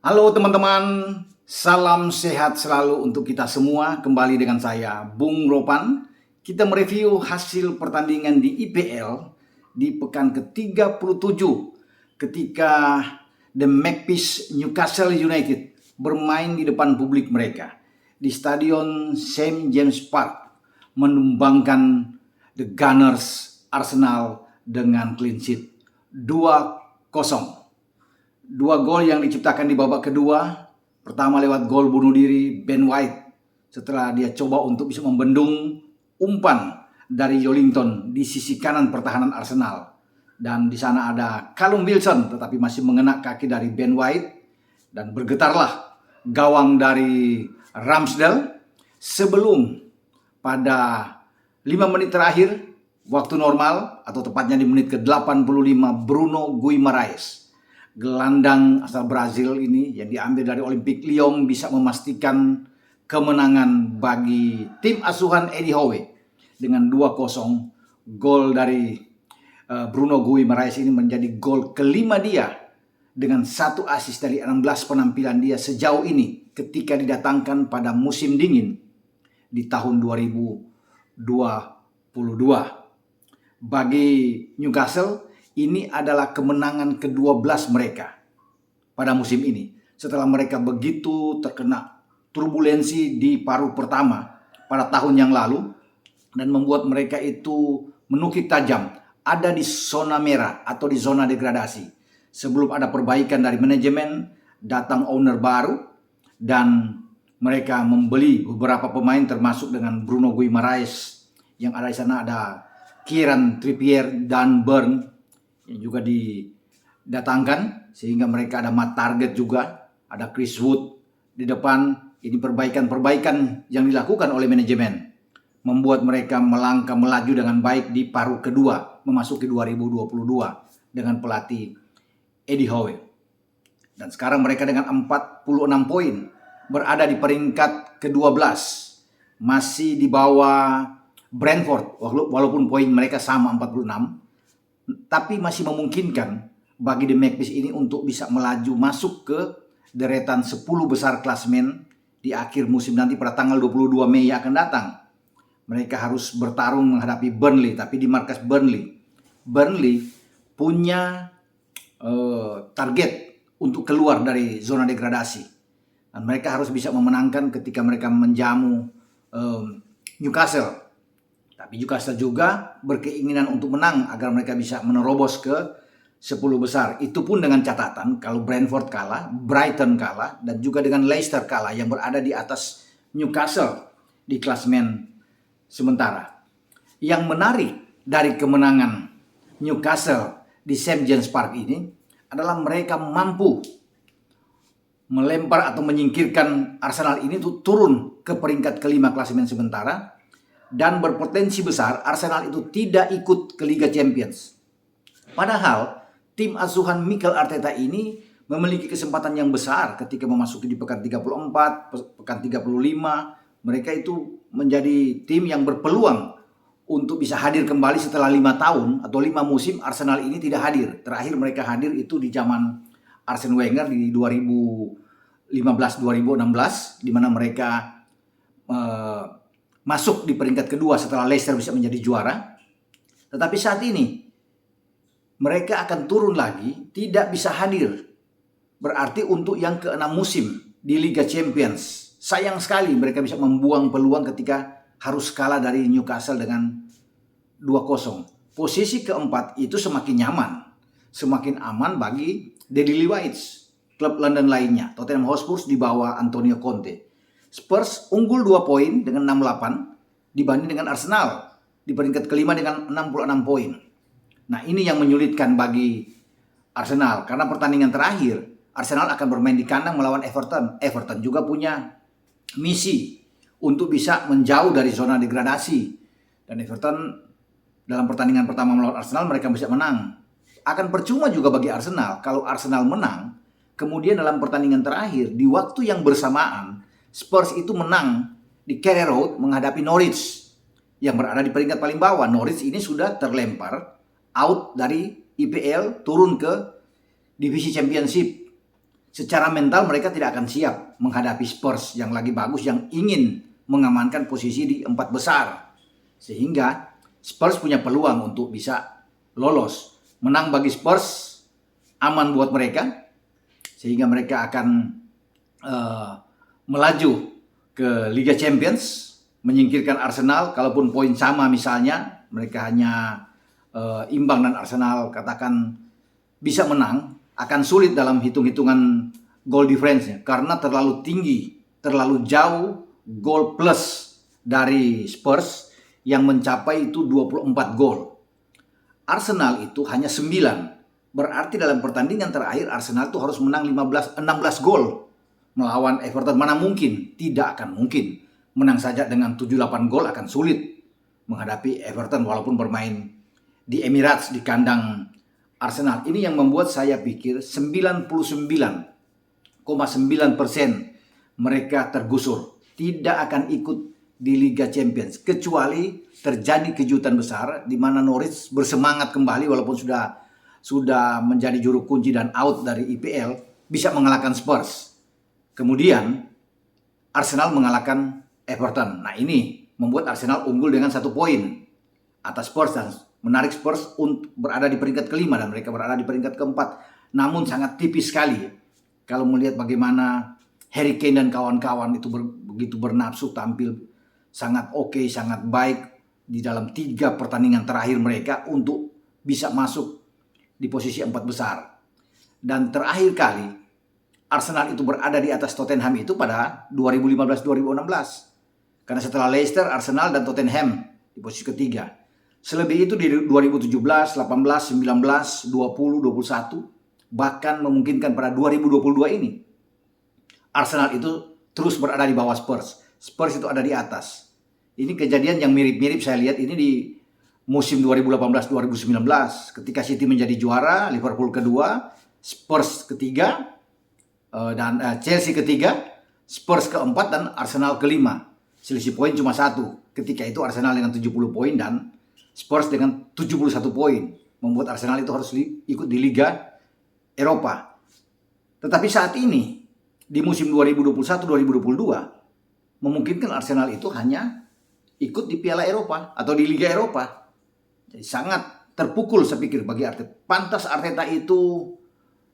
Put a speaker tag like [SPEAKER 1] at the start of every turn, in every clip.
[SPEAKER 1] Halo teman-teman, salam sehat selalu untuk kita semua. Kembali dengan saya, Bung Ropan. Kita mereview hasil pertandingan di IPL di pekan ke-37 ketika The Magpies Newcastle United bermain di depan publik mereka di Stadion St. James Park, menumbangkan The Gunners Arsenal dengan clean sheet 2-0. Dua gol yang diciptakan di babak kedua, pertama lewat gol bunuh diri Ben White setelah dia coba untuk bisa membendung umpan dari Joelinton di sisi kanan pertahanan Arsenal, dan di sana ada Callum Wilson tetapi masih mengenak kaki dari Ben White dan bergetarlah gawang dari Ramsdale sebelum pada 5 menit terakhir waktu normal atau tepatnya di menit ke-85 Bruno Guimaraes, gelandang asal Brazil ini yang diambil dari Olympique Lyon, bisa memastikan kemenangan bagi tim asuhan Eddie Howe dengan 2-0. Gol dari Bruno Guimaraes ini menjadi gol kelima dia dengan 1 assist dari 16 penampilan dia sejauh ini ketika didatangkan pada musim dingin di tahun 2022. Bagi Newcastle, ini adalah kemenangan ke-12 mereka pada musim ini setelah mereka begitu terkena turbulensi di paruh pertama pada tahun yang lalu dan membuat mereka itu menukik tajam, ada di zona merah atau di zona degradasi. Sebelum ada perbaikan dari manajemen, datang owner baru dan mereka membeli beberapa pemain termasuk dengan Bruno Guimaraes, yang ada di sana ada Kieran Trippier dan Burn yang juga didatangkan, sehingga mereka ada Matt Target juga, ada Chris Wood di depan. Ini perbaikan-perbaikan yang dilakukan oleh manajemen membuat mereka melaju dengan baik di paruh kedua memasuki 2022 dengan pelatih Eddie Howe. Dan sekarang mereka dengan 46 poin berada di peringkat ke-12, masih di bawah Brentford walaupun poin mereka sama 46, tapi masih memungkinkan bagi The Magpies ini untuk bisa melaju masuk ke deretan 10 besar klasemen di akhir musim nanti pada tanggal 22 Mei yang akan datang. Mereka harus bertarung menghadapi Burnley, tapi di markas Burnley punya target untuk keluar dari zona degradasi, dan mereka harus bisa memenangkan ketika mereka menjamu Newcastle. Tapi Newcastle juga berkeinginan untuk menang agar mereka bisa menerobos ke 10 besar. Itu pun dengan catatan kalau Brentford kalah, Brighton kalah, dan juga dengan Leicester kalah yang berada di atas Newcastle di klasemen sementara. Yang menarik dari kemenangan Newcastle di St. James Park ini adalah mereka mampu melempar atau menyingkirkan Arsenal ini untuk turun ke peringkat kelima klasemen sementara. Dan berpotensi besar Arsenal itu tidak ikut ke Liga Champions. Padahal tim asuhan Mikel Arteta ini memiliki kesempatan yang besar ketika memasuki di pekan 34, pekan 35. Mereka itu menjadi tim yang berpeluang untuk bisa hadir kembali setelah 5 tahun atau 5 musim Arsenal ini tidak hadir. Terakhir mereka hadir itu di zaman Arsene Wenger di 2015-2016, di mana mereka masuk di peringkat kedua setelah Leicester bisa menjadi juara. Tetapi saat ini mereka akan turun lagi, tidak bisa hadir. Berarti untuk yang ke-6 musim di Liga Champions. Sayang sekali mereka bisa membuang peluang ketika harus kalah dari Newcastle dengan 2-0. Posisi keempat itu semakin nyaman, semakin aman bagi The Lilywhites, klub London lainnya. Tottenham Hotspur di bawah Antonio Conte. Spurs unggul 2 poin dengan 68 dibanding dengan Arsenal di peringkat kelima dengan 66 poin. Nah, ini yang menyulitkan bagi Arsenal karena pertandingan terakhir Arsenal akan bermain di kandang melawan Everton. Everton juga punya misi untuk bisa menjauh dari zona degradasi. Dan Everton dalam pertandingan pertama melawan Arsenal mereka bisa menang. Akan percuma juga bagi Arsenal kalau Arsenal menang, kemudian dalam pertandingan terakhir di waktu yang bersamaan Spurs itu menang di Carrow Road menghadapi Norwich yang berada di peringkat paling bawah. Norwich ini sudah terlempar out dari IPL turun ke divisi Championship. secara mental mereka tidak akan siap menghadapi Spurs yang lagi bagus, yang ingin mengamankan posisi di 4 besar. Sehingga Spurs punya peluang untuk bisa lolos. Menang bagi Spurs aman buat mereka, sehingga mereka akan melaju ke Liga Champions, menyingkirkan Arsenal. Kalaupun poin sama misalnya, mereka hanya imbang dan Arsenal katakan bisa menang, akan sulit dalam hitung-hitungan goal difference-nya karena terlalu tinggi, terlalu jauh goal plus dari Spurs yang mencapai itu 24 gol. Arsenal itu hanya 9. Berarti dalam pertandingan terakhir Arsenal itu harus menang 16 gol melawan Everton. Mana mungkin? Tidak akan mungkin. Menang saja dengan 7-8 gol akan sulit menghadapi Everton walaupun bermain di Emirates, di kandang Arsenal. Ini yang membuat saya pikir 99,9% mereka tergusur, tidak akan ikut di Liga Champions kecuali terjadi kejutan besar di mana Norwich bersemangat kembali walaupun sudah menjadi juru kunci dan out dari IPL, bisa mengalahkan Spurs. Kemudian Arsenal mengalahkan Everton. Nah, ini membuat Arsenal unggul dengan 1 poin atas Spurs dan menarik Spurs untuk berada di peringkat kelima dan mereka berada di peringkat keempat. Namun sangat tipis sekali kalau melihat bagaimana Harry Kane dan kawan-kawan itu begitu bernafsu, tampil sangat oke, sangat baik di dalam 3 pertandingan terakhir mereka untuk bisa masuk di posisi 4 besar. Dan terakhir kali Arsenal itu berada di atas Tottenham itu pada 2015-2016. Karena setelah Leicester, Arsenal dan Tottenham di posisi ketiga. Selebih itu di 2017, 18, 19, 20, 21, bahkan memungkinkan pada 2022 ini Arsenal itu terus berada di bawah Spurs. Spurs itu ada di atas. Ini kejadian yang mirip-mirip saya lihat ini di musim 2018-2019 ketika City menjadi juara, Liverpool kedua, Spurs ketiga, dan Chelsea ketiga, Spurs keempat, dan Arsenal kelima. Selisih poin cuma 1. Ketika itu Arsenal dengan 70 poin dan Spurs dengan 71 poin. Membuat Arsenal itu harus ikut di Liga Eropa. Tetapi saat ini di musim 2021-2022 memungkinkan Arsenal itu hanya ikut di Piala Eropa atau di Liga Eropa. Jadi sangat terpukul saya pikir bagi Arteta. Pantas Arteta itu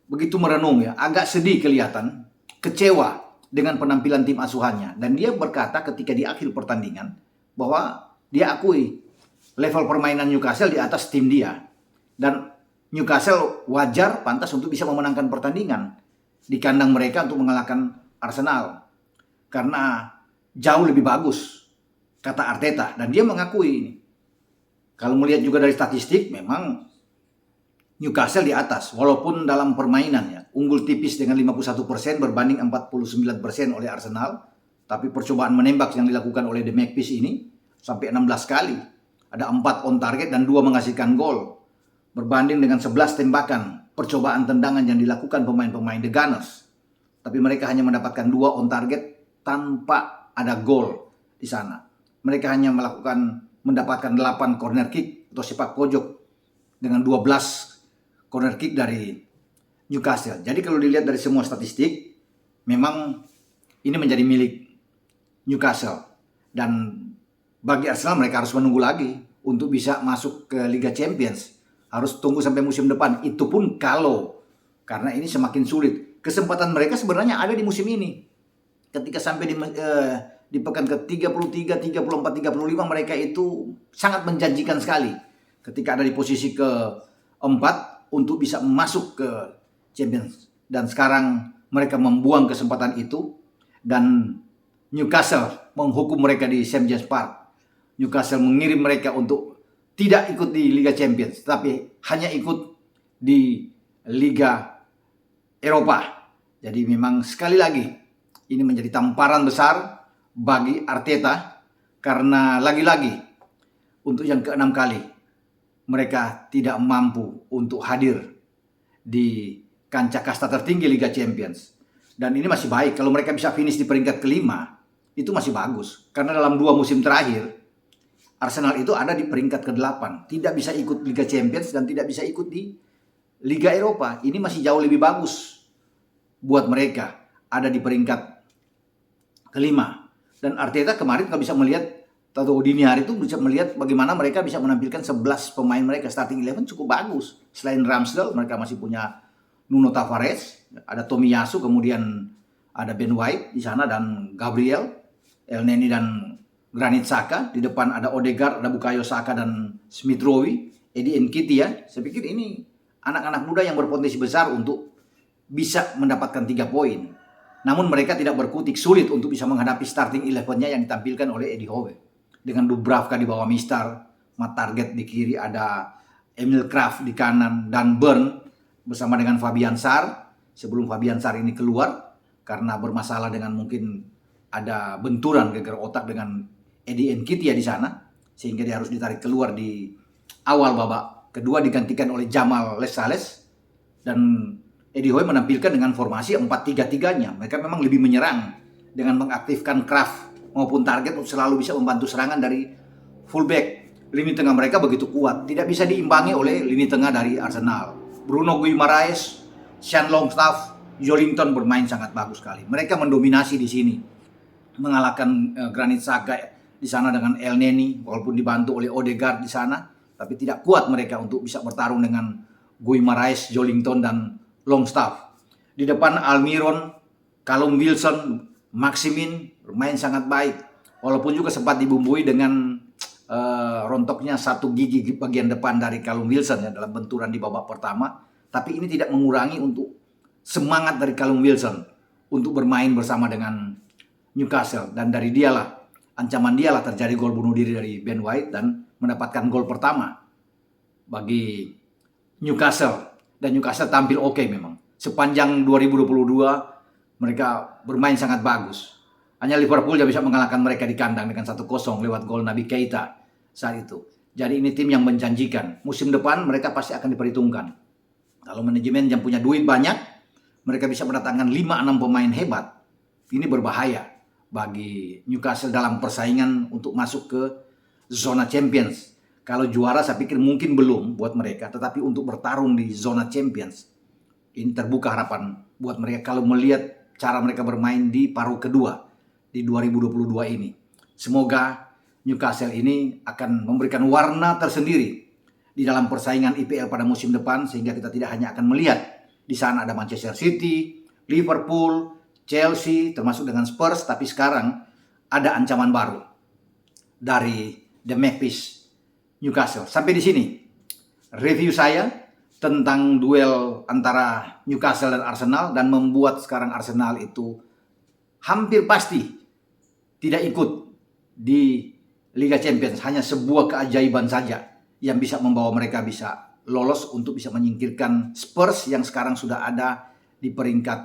[SPEAKER 1] begitu merenung ya, agak sedih kelihatan, kecewa dengan penampilan tim asuhannya. Dan dia berkata ketika di akhir pertandingan bahwa dia akui level permainan Newcastle di atas tim dia. Dan Newcastle wajar pantas untuk bisa memenangkan pertandingan di kandang mereka untuk mengalahkan Arsenal. Karena jauh lebih bagus, kata Arteta. Dan dia mengakui ini. Kalau melihat juga dari statistik, memang Newcastle di atas. Walaupun dalam permainannya unggul tipis dengan 51% berbanding 49% oleh Arsenal. Tapi percobaan menembak yang dilakukan oleh The Magpies ini sampai 16 kali. Ada 4 on target dan 2 menghasilkan gol. Berbanding dengan 11 tembakan percobaan tendangan yang dilakukan pemain-pemain The Gunners. Tapi mereka hanya mendapatkan 2 on target tanpa ada gol di sana. Mereka hanya mendapatkan 8 corner kick atau sepak pojok dengan 12 corner kick dari Newcastle. Jadi kalau dilihat dari semua statistik, memang ini menjadi milik Newcastle. Dan bagi Arsenal mereka harus menunggu lagi untuk bisa masuk ke Liga Champions. Harus tunggu sampai musim depan. Itu pun karena ini semakin sulit. Kesempatan mereka sebenarnya ada di musim ini. Ketika sampai di pekan ke-33, 34, 35 mereka itu sangat menjanjikan sekali. Ketika ada di posisi ke-4 untuk bisa masuk ke Champions. Dan sekarang mereka membuang kesempatan itu. Dan Newcastle menghukum mereka di St. James Park. Newcastle mengirim mereka untuk tidak ikut di Liga Champions, tapi hanya ikut di Liga Eropa. Jadi memang sekali lagi ini menjadi tamparan besar bagi Arteta karena lagi-lagi untuk yang ke-6 kali mereka tidak mampu untuk hadir di kancah kasta tertinggi Liga Champions. Dan ini masih baik kalau mereka bisa finish di peringkat kelima, itu masih bagus. Karena dalam 2 musim terakhir Arsenal itu ada di peringkat ke-8. Tidak bisa ikut Liga Champions dan tidak bisa ikut di Liga Eropa. Ini masih jauh lebih bagus buat mereka ada di peringkat kelima. Dan Arteta kemarin kalau bisa melihat atau dini hari itu bisa melihat bagaimana mereka bisa menampilkan 11 pemain mereka starting 11 cukup bagus. Selain Ramsdale, mereka masih punya Nuno Tavares, ada Tomiyasu, kemudian ada Ben White di sana dan Gabriel, Elneny dan Granit Xhaka. Di depan ada Odegaard, ada Bukayo Saka dan Smith Rowe, Eddie Nketiah. Saya pikir ini anak-anak muda yang berpotensi besar untuk bisa mendapatkan 3 poin. Namun mereka tidak berkutik, sulit untuk bisa menghadapi starting 11-nya yang ditampilkan oleh Eddie Howe. Dengan Dubravka di bawah Mistar, Matt Target di kiri, ada Emil Kraft di kanan, dan Burn bersama dengan Fabian Sarr. Sebelum Fabian Sarr ini keluar karena bermasalah dengan mungkin ada benturan geger otak dengan Eddie Nketiah di sana, sehingga dia harus ditarik keluar di awal babak kedua, digantikan oleh Jamal Lascelles. Dan Eddie Howe menampilkan dengan formasi 4-3-3-nya. Mereka memang lebih menyerang dengan mengaktifkan Kraft maupun Target untuk selalu bisa membantu serangan dari fullback. Lini tengah mereka begitu kuat, tidak bisa diimbangi oleh lini tengah dari Arsenal. Bruno Guimaraes, Sean Longstaff, Joelinton bermain sangat bagus sekali. Mereka mendominasi di sini, mengalahkan Granit Xhaka di sana dengan Elneny, walaupun dibantu oleh Odegaard di sana, tapi tidak kuat mereka untuk bisa bertarung dengan Guimaraes, Joelinton dan Longstaff. Di depan Almiron, Callum Wilson, Maximin bermain sangat baik. Walaupun juga sempat dibumbui dengan rontoknya satu gigi bagian depan dari Callum Wilson ya, dalam benturan di babak pertama. Tapi ini tidak mengurangi untuk semangat dari Callum Wilson untuk bermain bersama dengan Newcastle. Dan dari ancaman dialah terjadi gol bunuh diri dari Ben White dan mendapatkan gol pertama bagi Newcastle. Dan Newcastle tampil oke memang. Sepanjang 2022 mereka bermain sangat bagus. Hanya Liverpool yang bisa mengalahkan mereka di kandang dengan 1-0 lewat gol Naby Keita saat itu. Jadi ini tim yang menjanjikan. Musim depan mereka pasti akan diperhitungkan. Kalau manajemen yang punya duit banyak, mereka bisa mendatangkan 5-6 pemain hebat. Ini berbahaya bagi Newcastle dalam persaingan untuk masuk ke zona Champions. Kalau juara saya pikir mungkin belum buat mereka, tetapi untuk bertarung di zona Champions, ini terbuka harapan buat mereka kalau melihat cara mereka bermain di paruh kedua di 2022 ini. Semoga Newcastle ini akan memberikan warna tersendiri di dalam persaingan IPL pada musim depan, sehingga kita tidak hanya akan melihat di sana ada Manchester City, Liverpool, Chelsea, termasuk dengan Spurs, tapi sekarang ada ancaman baru dari The Magpies Newcastle. Sampai di sini review saya tentang duel antara Newcastle dan Arsenal, dan membuat sekarang Arsenal itu hampir pasti tidak ikut di Liga Champions. Hanya sebuah keajaiban saja yang bisa membawa mereka bisa lolos untuk bisa menyingkirkan Spurs yang sekarang sudah ada di peringkat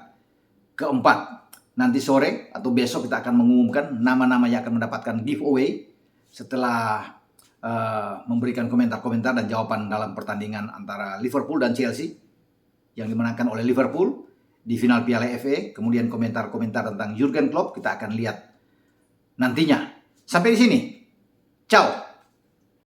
[SPEAKER 1] keempat. Nanti sore atau besok kita akan mengumumkan nama-nama yang akan mendapatkan giveaway setelah memberikan komentar-komentar dan jawaban dalam pertandingan antara Liverpool dan Chelsea yang dimenangkan oleh Liverpool di final Piala FA. Kemudian komentar-komentar tentang Jurgen Klopp kita akan lihat nantinya. Sampai di sini. Ciao.